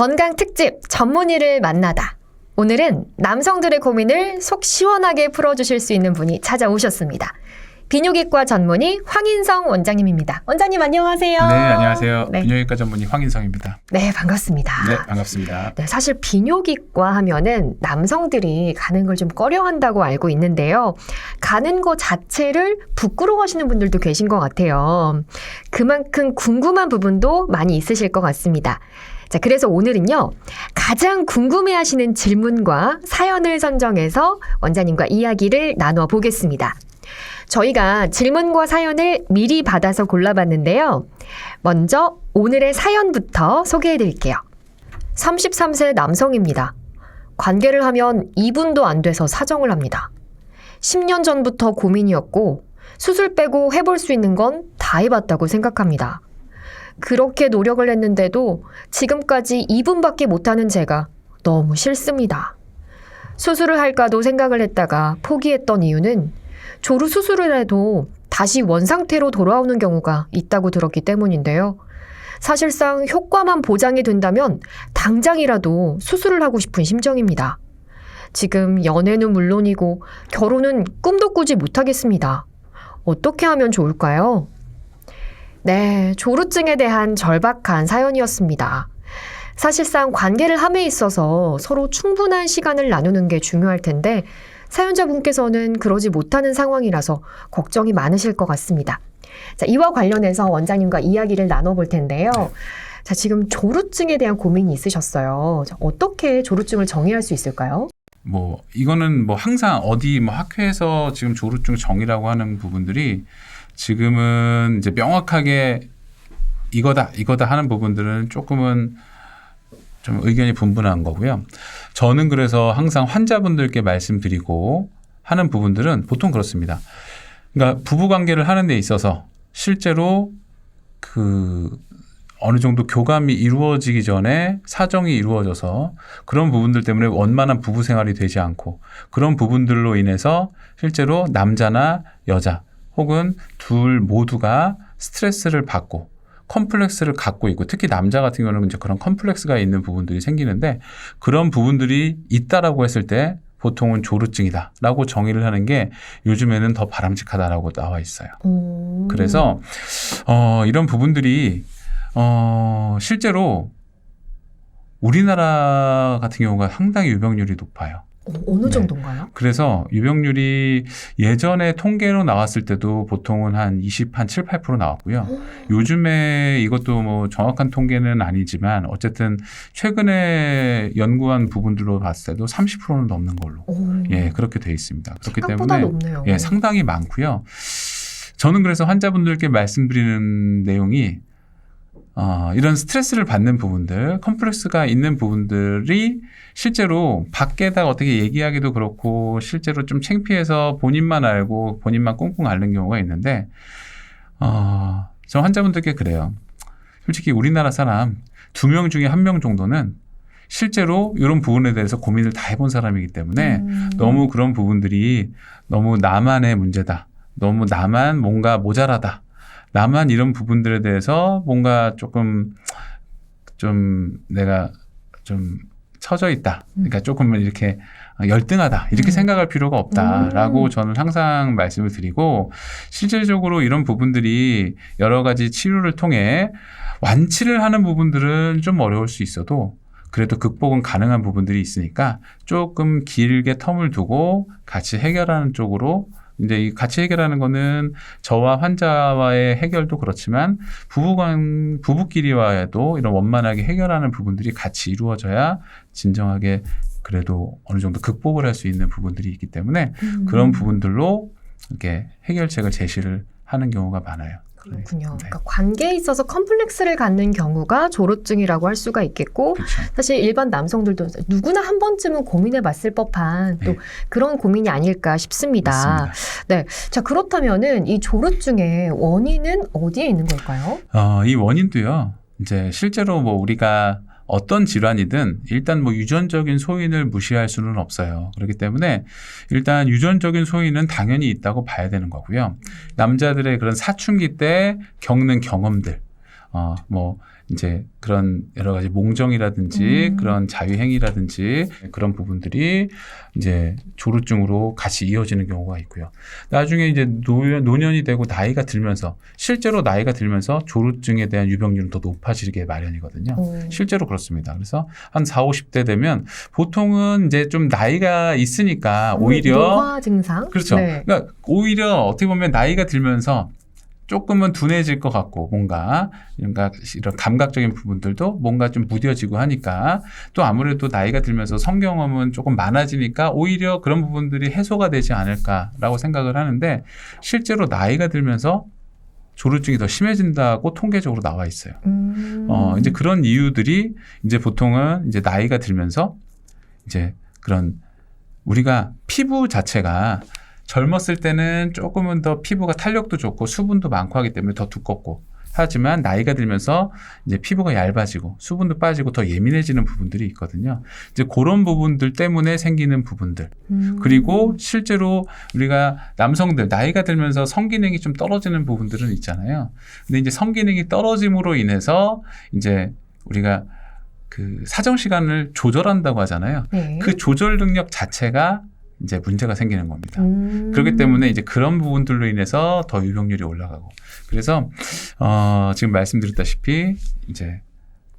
건강 특집 전문의를 만나다. 오늘은 남성들의 고민을 속 시원하게 풀어주실 수 있는 분이 찾아오셨습니다. 비뇨기과 전문의 황인성 원장님입니다. 원장님 안녕하세요. 네, 안녕하세요. 네. 비뇨기과 전문의 황인성입니다. 네, 반갑습니다. 네, 반갑습니다. 네, 사실 비뇨기과 하면은 남성들이 가는 걸 좀 꺼려한다고 알고 있는데요. 가는 거 자체를 부끄러워하시는 분들도 계신 것 같아요. 그만큼 궁금한 부분도 많이 있으실 것 같습니다. 자, 그래서 오늘은요, 가장 궁금해하시는 질문과 사연을 선정해서 원장님과 이야기를 나눠 보겠습니다. 저희가 질문과 사연을 미리 받아서 골라봤는데요. 먼저 오늘의 사연부터 소개해 드릴게요. 33세 남성입니다. 관계를 하면 2분도 안 돼서 사정을 합니다. 10년 전부터 고민이었고 수술 빼고 해볼 수 있는 건 다 해봤다고 생각합니다. 그렇게 노력을 했는데도 지금까지 2분밖에 못하는 제가 너무 싫습니다. 수술을 할까도 생각을 했다가 포기했던 이유는 조루 수술을 해도 다시 원상태로 돌아오는 경우가 있다고 들었기 때문인데요. 사실상 효과만 보장이 된다면 당장이라도 수술을 하고 싶은 심정입니다. 지금 연애는 물론이고 결혼은 꿈도 꾸지 못하겠습니다. 어떻게 하면 좋을까요? 네, 조루증에 대한 절박한 사연이었습니다. 사실상 관계를 함에 있어서 서로 충분한 시간을 나누는 게 중요할 텐데 사연자분께서는 그러지 못하는 상황이라서 걱정이 많으실 것 같습니다. 자, 이와 관련해서 원장님과 이야기를 나눠볼 텐데요. 자, 지금 조루증에 대한 고민이 있으셨어요. 자, 어떻게 조루증을 정의할 수 있을까요? 이거는 항상 어디 학회에서 지금 조루증 정의라고 하는 부분들이 지금은 이제 명확하게 이거다 하는 부분들은 조금은 좀 의견이 분분한 거고요. 저는 그래서 항상 환자분들께 말씀드리고 하는 부분들은 보통 그렇습니다. 그러니까 부부관계를 하는 데 있어서 실제로 어느 정도 교감이 이루어지기 전에 사정이 이루어져서 그런 부분들 때문에 원만한 부부 생활이 되지 않고 그런 부분들로 인해서 실제로 남자나 여자 혹은 둘 모두가 스트레스를 받고 컴플렉스를 갖고 있고 특히 남자 같은 경우는 이제 그런 컴플렉스가 있는 부분들이 생기는데 그런 부분들이 있다라고 했을 때 보통은 조루증이다라고 정의를 하는 게 요즘에는 더 바람직하다라고 나와 있어요. 그래서 이런 부분들이 실제로 우리나라 같은 경우가 상당히 유병률이 높아요. 어느 정도인가요? 그래서 유병률이 예전에 통계로 나왔을 때도 보통은 한 7, 8% 나왔고요. 요즘에 이것도 정확한 통계는 아니지만 어쨌든 최근에 연구한 부분들로 봤을 때도 30%는 넘는 걸로 그렇게 돼 있습니다. 그렇기 생각보다 때문에 높네요. 상당히 많고요. 저는 그래서 환자분들께 말씀드리는 내용이 이런 스트레스를 받는 부분들, 컴플렉스가 있는 부분들이 실제로 밖에다 어떻게 얘기하기도 그렇고 실제로 좀 창피해서 본인만 알고 본인만 꽁꽁 앓는 경우가 있는데 저 환자분들께 그래요. 솔직히 우리나라 사람 2명 중에 1명 정도는 실제로 이런 부분에 대해서 고민을 다 해본 사람이기 때문에 너무 그런 부분들이 너무 나만의 문제다. 너무 나만 뭔가 모자라다. 나만 이런 부분들에 대해서 뭔가 조금 좀 내가 좀 처져 있다. 그러니까 조금은 이렇게 열등하다. 이렇게 생각할 필요가 없다라고 저는 항상 말씀을 드리고 실질적으로 이런 부분들이 여러 가지 치료를 통해 완치를 하는 부분들은 좀 어려울 수 있어도 그래도 극복은 가능한 부분들이 있으니까 조금 길게 텀을 두고 같이 해결하는 쪽으로 이제 이 같이 해결하는 거는 저와 환자와의 해결도 그렇지만 부부끼리와도 이런 원만하게 해결하는 부분들이 같이 이루어져야 진정하게 그래도 어느 정도 극복을 할 수 있는 부분들이 있기 때문에 그런 부분들로 이렇게 해결책을 제시를 하는 경우가 많아요. 그렇군요. 네. 그러니까 관계에 있어서 컴플렉스를 갖는 경우가 조루증이라고 할 수가 있겠고 그렇죠. 사실 일반 남성들도 누구나 한 번쯤은 고민해봤을 법한 또 그런 고민이 아닐까 싶습니다. 맞습니다. 네, 자 그렇다면은 이 조루증의 원인은 어디에 있는 걸까요? 이 원인도요. 이제 실제로 우리가 어떤 질환이든 일단 유전적인 소인을 무시할 수는 없어요. 그렇기 때문에 일단 유전적인 소인은 당연히 있다고 봐야 되는 거고요. 남자들의 그런 사춘기 때 겪는 경험들, 뭐 이제 그런 여러 가지 몽정이라든지 그런 자유행위라든지 그런 부분들이 이제 조루증으로 같이 이어지는 경우가 있고요. 나중에 이제 노년이 되고 나이가 들면서 실제로 나이가 들면서 조루증에 대한 유병률은 더 높아지게 마련이거든요. 실제로 그렇습니다. 그래서 한 40, 50대 되면 보통은 이제 좀 나이가 있으니까 오히려 노화 증상? 그렇죠. 네. 그러니까 오히려 어떻게 보면 나이가 들면서 조금은 둔해질 것 같고 뭔가 이런 감각적인 부분들도 뭔가 좀 무뎌지고 하니까 또 아무래도 나이가 들면서 성경험은 조금 많아지니까 오히려 그런 부분들이 해소가 되지 않을까라고 생각을 하는데 실제로 나이가 들면서 조루증이 더 심해진다고 통계적으로 나와 있어요. 이제 그런 이유들이 이제 보통은 이제 나이가 들면서 이제 그런 우리가 피부 자체가 젊었을 때는 조금은 더 피부가 탄력도 좋고 수분도 많고 하기 때문에 더 두껍고 하지만 나이가 들면서 이제 피부가 얇아지고 수분도 빠지고 더 예민해지는 부분들이 있거든요. 이제 그런 부분들 때문에 생기는 부분들. 그리고 실제로 우리가 남성들 나이가 들면서 성기능이 좀 떨어지는 부분들은 있잖아요. 근데 이제 성기능이 떨어짐으로 인해서 이제 우리가 그 사정 시간을 조절한다고 하잖아요. 네. 그 조절 능력 자체가 이제 문제가 생기는 겁니다. 그렇기 때문에 이제 그런 부분들로 인해서 더 유병률이 올라가고. 그래서 지금 말씀드렸다시피 이제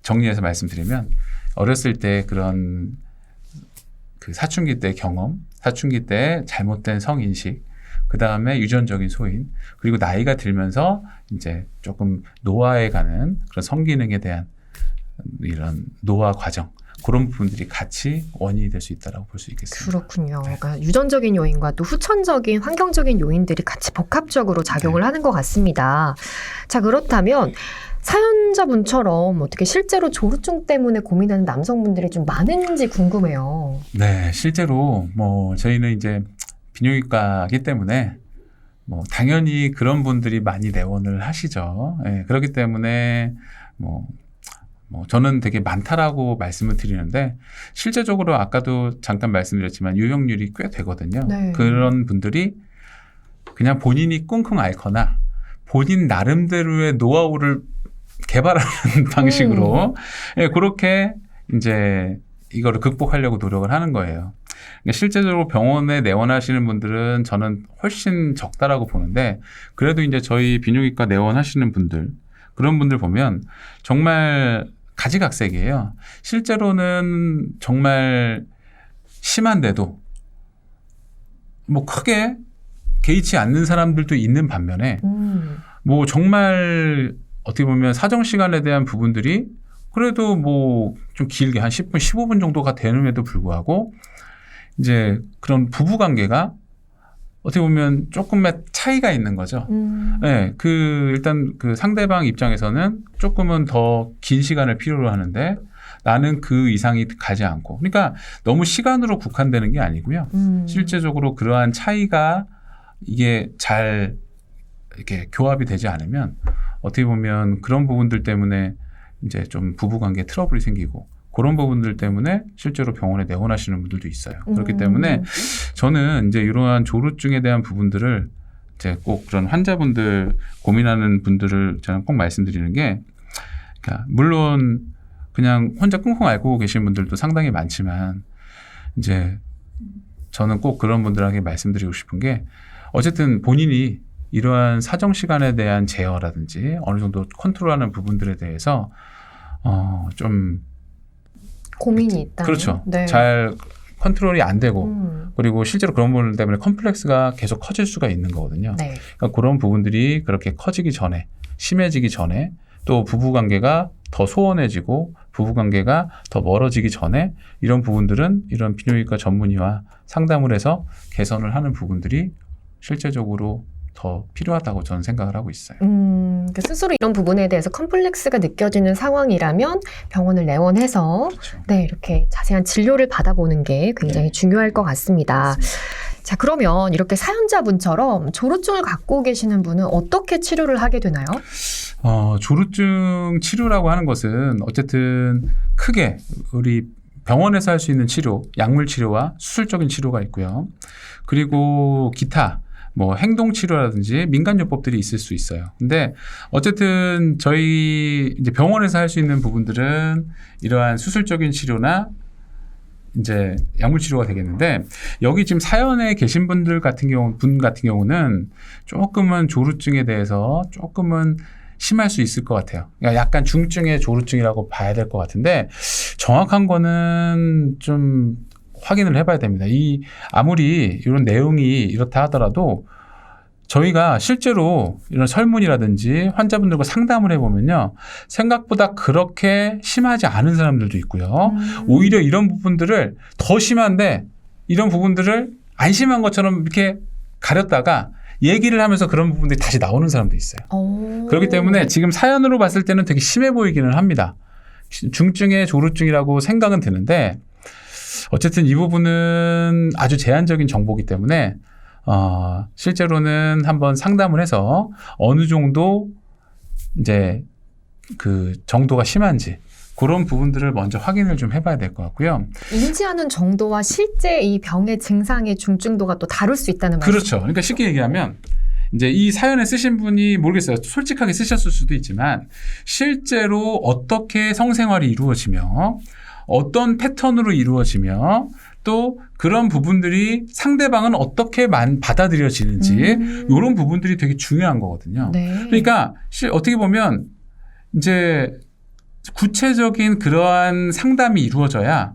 정리해서 말씀드리면 어렸을 때 그런 그 사춘기 때 경험, 사춘기 때 잘못된 성인식, 그 다음에 유전적인 소인, 그리고 나이가 들면서 이제 조금 노화에 가는 그런 성기능에 대한 이런 노화 과정. 그런 부분들이 같이 원인이 될 수 있다고 볼 수 있겠습니다. 그렇군요. 그러니까 유전적인 요인과 또 후천적인 환경적인 요인들이 같이 복합적으로 작용을 하는 것 같습니다. 자, 그렇다면 사연자분처럼 어떻게 실제로 조루증 때문에 고민하는 남성분들이 좀 많은지 궁금해요. 네, 실제로 뭐 저희는 이제 비뇨기과이기 때문에 뭐 당연히 그런 분들이 많이 내원을 하시죠. 네, 그렇기 때문에 뭐 저는 되게 많다라고 말씀을 드리는데 실제적으로 아까도 잠깐 말씀드렸지만 유형률이 꽤 되거든요. 네. 그런 분들이 그냥 본인이 끙끙 앓거나 본인 나름대로의 노하우를 개발하는 방식으로 그렇게 이제 이거를 극복하려고 노력을 하는 거예요. 그러니까 실제적으로 병원에 내원하시는 분들은 저는 훨씬 적다라고 보는데 그래도 이제 저희 비뇨기과 내원하시는 분들 그런 분들 보면 정말 가지각색이에요. 실제로는 정말 심한데도 뭐 크게 개의치 않는 사람들도 있는 반면에 뭐 정말 어떻게 보면 사정 시간에 대한 부분들이 그래도 뭐 좀 길게 한 10분, 15분 정도가 되는에도 불구하고 이제 그런 부부 관계가 어떻게 보면 조금의 차이가 있는 거죠. 네, 일단 그 상대방 입장에서는 조금은 더 긴 시간을 필요로 하는데 나는 그 이상이 가지 않고. 그러니까 너무 시간으로 국한되는 게 아니고요. 실제적으로 그러한 차이가 이게 잘 이렇게 교합이 되지 않으면 어떻게 보면 그런 부분들 때문에 이제 좀 부부 관계에 트러블이 생기고 그런 부분들 때문에 실제로 병원에 내원하시는 분들도 있어요. 그렇기 때문에 저는 이제 이러한 조루증에 대한 부분들을 이제 꼭 그런 환자분들 고민하는 분들을 저는 꼭 말씀드리는 게, 그러니까 물론 그냥 혼자 끙끙 앓고 계신 분들도 상당히 많지만 이제 저는 꼭 그런 분들에게 말씀드리고 싶은 게 어쨌든 본인이 이러한 사정 시간에 대한 제어라든지 어느 정도 컨트롤하는 부분들에 대해서 좀 고민이 있다. 그렇죠. 네. 잘 컨트롤이 안 되고 그리고 실제로 그런 부분 때문에 컴플렉스가 계속 커질 수가 있는 거거든요. 네. 그러니까 그런 부분들이 그렇게 커지기 전에 심해지기 전에 또 부부관계가 더 소원해지고 부부관계가 더 멀어지기 전에 이런 부분들은 이런 비뇨기과 전문의와 상담을 해서 개선을 하는 부분들이 실제적으로 더 필요하다고 저는 생각을 하고 있어요. 그러니까 스스로 이런 부분에 대해서 컴플렉스가 느껴지는 상황이라면 병원을 내원해서 그렇죠. 네, 이렇게 자세한 진료를 받아보는 게 굉장히 중요할 것 같습니다. 자, 그러면 이렇게 사연자분처럼 조루증을 갖고 계시는 분은 어떻게 치료를 하게 되나요? 조루증 치료라고 하는 것은 어쨌든 크게 우리 병원에서 할 수 있는 치료, 약물 치료와 수술적인 치료가 있고요. 그리고 기타 뭐 행동치료라든지 민간요법들이 있을 수 있어요. 근데 어쨌든 저희 이제 병원에서 할 수 있는 부분들은 이러한 수술적인 치료나 이제 약물치료가 되겠는데, 여기 지금 사연에 계신 분 같은 경우는 조금은 조루증에 대해서 조금은 심할 수 있을 것 같아요. 그러니까 약간 중증의 조루증이라고 봐야 될 것 같은데, 정확한 거는 좀 확인을 해봐야 됩니다. 아무리 이런 내용이 이렇다 하더라도 저희가 실제로 이런 설문이라든지 환자분들과 상담을 해보면요, 생각보다 그렇게 심하지 않은 사람들도 있고요. 오히려 이런 부분들을 더 심한데 이런 부분들을 안 심한 것처럼 이렇게 가렸다가 얘기를 하면서 그런 부분들이 다시 나오는 사람도 있어요. 그렇기 때문에 지금 사연으로 봤을 때는 되게 심해 보이기는 합니다. 중증의 조루증이라고 생각은 드는데, 어쨌든 이 부분은 아주 제한적인 정보이기 때문에 실제로는 한번 상담을 해서 어느 정도 이제 그 정도가 심한지 그런 부분들을 먼저 확인을 좀 해봐야 될 것 같고요. 인지하는 정도와 실제 이 병의 증상의 중증도가 또 다를 수 있다는 말이죠. 그렇죠. 그러니까 쉽게 얘기하면 이제 이 사연에 쓰신 분이 모르겠어요. 솔직하게 쓰셨을 수도 있지만 실제로 어떻게 성생활이 이루어지며 어떤 패턴으로 이루어지며 또 그런 부분들이 상대방은 어떻게 받아들여지는지 이런 부분들이 되게 중요한 거거든요. 네. 그러니까 어떻게 보면 이제 구체적인 그러한 상담이 이루어져야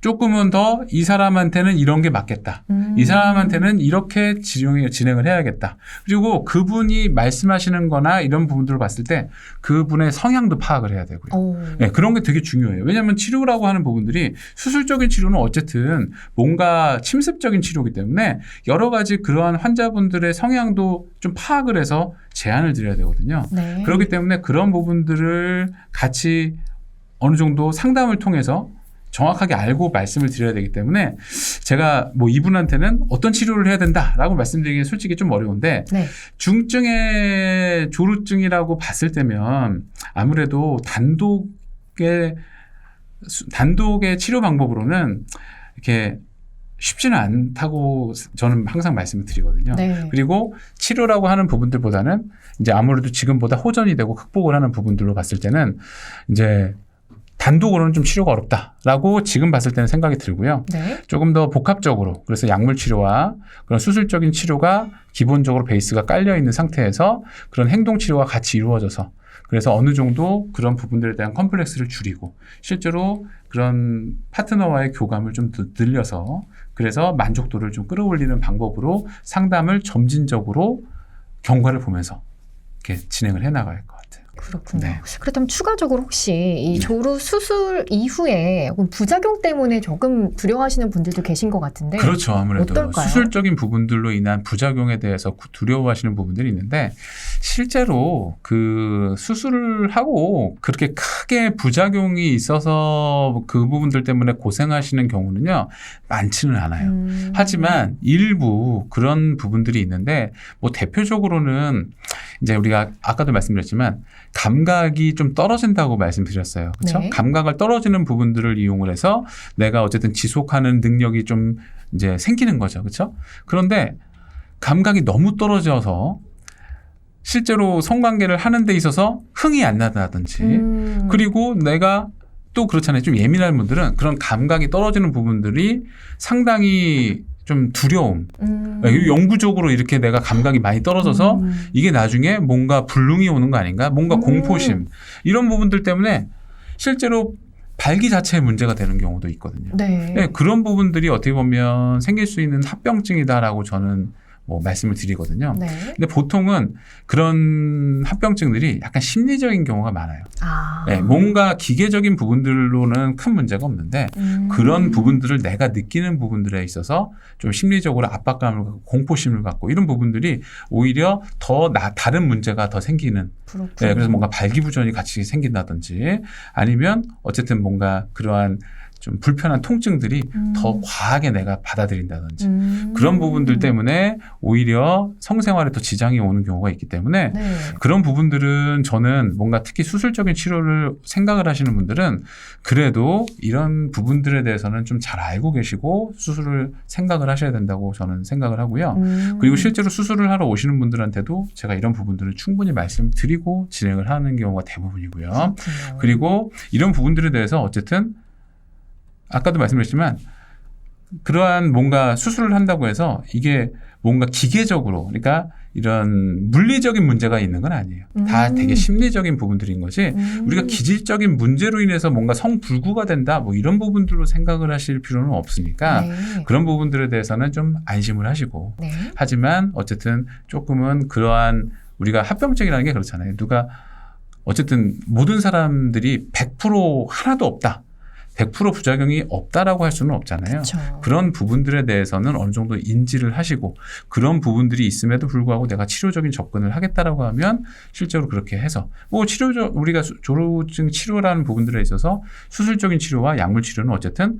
조금은 더 이 사람한테는 이런 게 맞겠다. 이 사람한테는 이렇게 진행을 해야겠다. 그리고 그분이 말씀하시는 거나 이런 부분들을 봤을 때 그분의 성향도 파악을 해야 되고요. 네, 그런 게 되게 중요해요. 왜냐하면 치료라고 하는 부분들이 수술적인 치료는 어쨌든 뭔가 침습적인 치료이기 때문에 여러 가지 그러한 환자분들의 성향도 좀 파악을 해서 제안을 드려야 되거든요. 네. 그렇기 때문에 그런 부분들을 같이 어느 정도 상담을 통해서 정확하게 알고 말씀을 드려야 되기 때문에 제가 뭐 이분한테는 어떤 치료를 해야 된다라고 말씀드리기는 솔직히 좀 어려운데, 네. 중증의 조루증이라고 봤을 때면 아무래도 단독의 치료 방법으로는 이렇게 쉽지는 않다고 저는 항상 말씀을 드리거든요. 네. 그리고 치료라고 하는 부분들보다는 이제 아무래도 지금보다 호전이 되고 극복을 하는 부분들로 봤을 때는 이제 단독으로는 좀 치료가 어렵다라고 지금 봤을 때는 생각이 들고요. 네. 조금 조금 더 복합적으로, 그래서 약물 치료와 그런 수술적인 치료가 기본적으로 베이스가 깔려 있는 상태에서 그런 행동 치료가 같이 이루어져서, 그래서 어느 정도 그런 부분들에 대한 컴플렉스를 줄이고 실제로 그런 파트너와의 교감을 좀 늘려서 그래서 만족도를 좀 끌어올리는 방법으로 상담을 점진적으로 경과를 보면서 이렇게 진행을 해나갈 것 같아요. 그렇군요. 네. 그렇다면 추가적으로 혹시 이 조루 수술 이후에 혹은 부작용 때문에 조금 두려워하시는 분들도 계신 것 같은데. 그렇죠. 아무래도 어떨까요? 수술적인 부분들로 인한 부작용에 대해서 두려워하시는 부분들이 있는데, 실제로 그 수술을 하고 그렇게 크게 부작용이 있어서 그 부분들 때문에 고생하시는 경우는요, 많지는 않아요. 하지만 일부 그런 부분들이 있는데, 뭐 대표적으로는 이제 우리가 아까도 말씀드렸지만 감각이 좀 떨어진다고 말씀드렸어요. 그렇죠? 네. 감각을 떨어지는 부분들을 이용을 해서 내가 어쨌든 지속하는 능력이 좀 이제 생기는 거죠. 그렇죠? 그런데 감각이 너무 떨어져서 실제로 성관계를 하는 데 있어서 흥이 안 나다든지 그리고 내가 또 그렇잖아요. 좀 예민한 분들은 그런 감각이 떨어지는 부분들이 상당히 좀 두려움. 영구적으로 이렇게 내가 감각이 많이 떨어져서 이게 나중에 뭔가 불능이 오는 거 아닌가? 뭔가 공포심. 이런 부분들 때문에 실제로 발기 자체에 문제가 되는 경우도 있거든요. 네. 네, 그런 부분들이 어떻게 보면 생길 수 있는 합병증이다라고 저는 뭐 말씀을 드리거든요. 네. 근데 보통은 그런 합병증들이 약간 심리적인 경우가 많아요. 아. 네, 뭔가 기계적인 부분들로는 큰 문제가 없는데 그런 부분들을 내가 느끼는 부분들에 있어서 좀 심리적으로 압박감을 갖고 공포심을 갖고 이런 부분들이 오히려 더 다른 문제가 더 생기는. 그렇군요. 네, 그래서 뭔가 발기부전이 같이 생긴다든지 아니면 어쨌든 뭔가 그러한 좀 불편한 통증들이 더 과하게 내가 받아들인다든지 음. 그런 부분들 때문에 오히려 성생활에 더 지장이 오는 경우가 있기 때문에 네. 그런 부분들은 저는 뭔가 특히 수술적인 치료를 생각을 하시는 분들은 그래도 이런 부분들에 대해서는 좀 잘 알고 계시고 수술을 생각을 하셔야 된다고 저는 생각을 하고요. 그리고 실제로 수술을 하러 오시는 분들한테도 제가 이런 부분들을 충분히 말씀드리고 진행을 하는 경우가 대부분이고요. 그렇군요. 그리고 이런 부분들에 대해서 어쨌든 아까도 말씀드렸지만 그러한 뭔가 수술을 한다고 해서 이게 뭔가 기계적으로 그러니까 이런 물리적인 문제가 있는 건 아니에요. 다 되게 심리적인 부분들인 거지 우리가 기질적인 문제로 인해서 뭔가 성불구가 된다 뭐 이런 부분들로 생각을 하실 필요는 없으니까 네. 그런 부분들에 대해서는 좀 안심을 하시고 네. 하지만 어쨌든 조금은 그러한 우리가 합병증이라는 게 그렇잖아요. 누가 어쨌든 모든 사람들이 100% 하나도 없다. 100% 부작용이 없다라고 할 수는 없잖아요. 그렇죠. 그런 부분들에 대해서는 어느 정도 인지를 하시고 그런 부분들이 있음에도 불구하고 내가 치료적인 접근을 하겠다라고 하면 실제로 그렇게 해서 뭐 치료적 우리가 조루증 치료라는 부분들에 있어서 수술적인 치료와 약물 치료는 어쨌든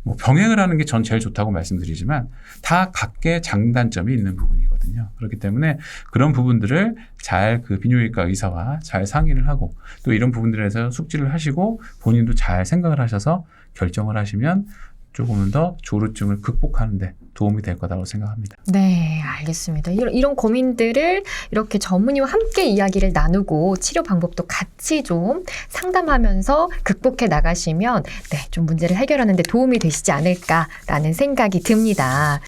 뭐 병행을 하는 게 전 제일 좋다고 말씀드리지만 다 각계 장단점이 있는 부분이거든요. 그렇기 때문에 그런 부분들을 잘 그 비뇨기과 의사와 잘 상의를 하고 또 이런 부분들에서 숙지를 하시고 본인도 잘 생각을 하셔서 결정을 하시면 조금은 더 조루증을 극복하는 데 도움이 될 거라고 생각합니다. 네, 알겠습니다. 이런 고민들을 이렇게 전문의와 함께 이야기를 나누고 치료 방법도 같이 좀 상담하면서 극복해 나가시면 네, 좀 문제를 해결하는 데 도움이 되시지 않을까라는 생각이 듭니다.